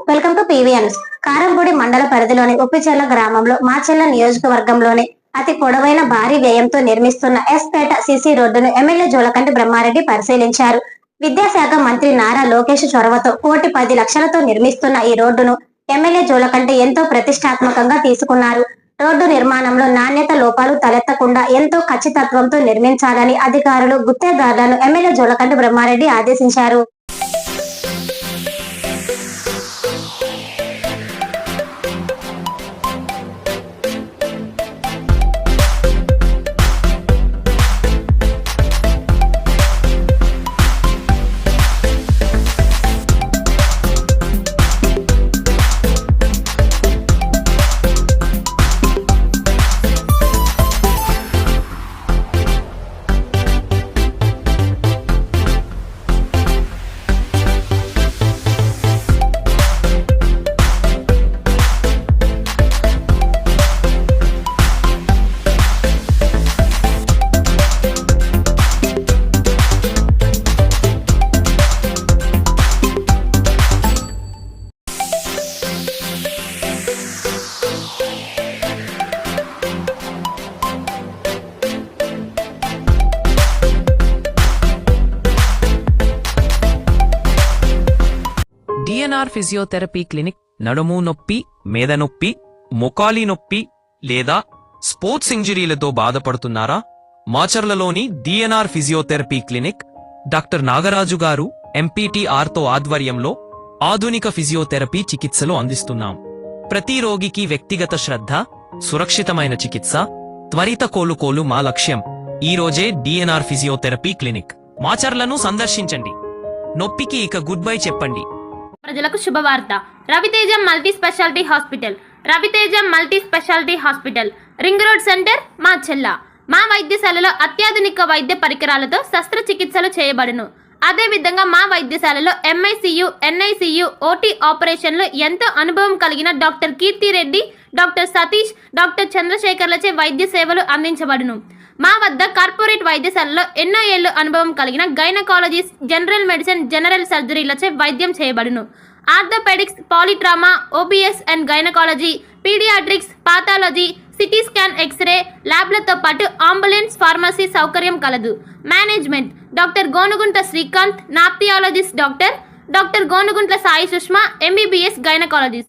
Welcome to PVN news. Karampudi మండల పరిధిలోని ఉప్పిచెర్ల గ్రామంలో మాచెర్ల నియోజకవర్గంలోని అతి పొడవైన భారీ వ్యయంతో నిర్మిస్తున్న ఎస్పేట సిసి రోడ్డును ఎమ్మెల్యే జోలకంటి బ్రహ్మారెడ్డి పరిశీలించారు. విద్యాశాఖ మంత్రి నారా లోకేష్ చొరవతో 1,10,00,000తో నిర్మిస్తున్న ఈ రోడ్డును ఎమ్మెల్యే జోలకంటి ఎంతో ప్రతిష్టాత్మకంగా తీసుకున్నారు. రోడ్డు నిర్మాణంలో నాణ్యత లోపాలు తలెత్తకుండా ఎంతో ఖచ్చితత్వంతో నిర్మించాలని అధికారులు, గుత్తేదారులను ఎమ్మెల్యే జోలకంటి బ్రహ్మారెడ్డి ఆదేశించారు. డిఎన్ఆర్ ఫిజియోథెరపీ క్లినిక్ నడుము నొప్పి, మేద నొప్పి, మొకాలి నొప్పి లేదా స్పోర్ట్స్ ఇంజరీలతో బాధపడుతున్నారా? మాచర్లలోని DNR physiotherapy clinic doctor Nagaraju garu ఎంపీటీఆర్తో ఆధ్వర్యంలో ఆధునిక ఫిజియోథెరపీ చికిత్సలు అందిస్తున్నాం. ప్రతి రోగికి వ్యక్తిగత శ్రద్ధ, సురక్షితమైన చికిత్స, త్వరిత కోలుకోలు మా లక్ష్యం. ఈ రోజే డిఎన్ఆర్ ఫిజియోథెరపీ క్లినిక్ మాచర్లను సందర్శించండి. నొప్పికి ఇక గుడ్ బై చెప్పండి. ప్రజలకు శుభవార్త. Raviteja multi speciality hospital. Raviteja multi speciality hospital, ring road centre, Macherla. మా వైద్యశాలలో అత్యాధునిక వైద్య పరికరాలతో శస్త్రచికిత్సలు చేయబడును. అదేవిధంగా మా వైద్యశాలలో ఎంఐసియు, ఎన్ఐసియు, ఓటీ ఆపరేషన్లు ఎంతో అనుభవం కలిగిన doctor Keerthi Reddy, doctor Satish, doctor చంద్రశేఖర్లచే వైద్య సేవలు అందించబడును. మా వద్ద కార్పొరేట్ వైద్యశాలలో ఎన్నో ఏళ్లు అనుభవం కలిగిన గైనకాలజిస్ట్, జనరల్ మెడిసిన్, జనరల్ సర్జరీలచే వైద్యం చేయబడును. Orthopaedics, polytrauma, OBS and gynaecology, paediatrics, pathology, CT scan, X ray ల్యాబ్లతో పాటు అంబులెన్స్, ఫార్మసీ సౌకర్యం కలదు. Management doctor Gonuguntla Srikanth, nephrologist doctor Gonuguntla Sai Sushma, MBBS gynaecologist.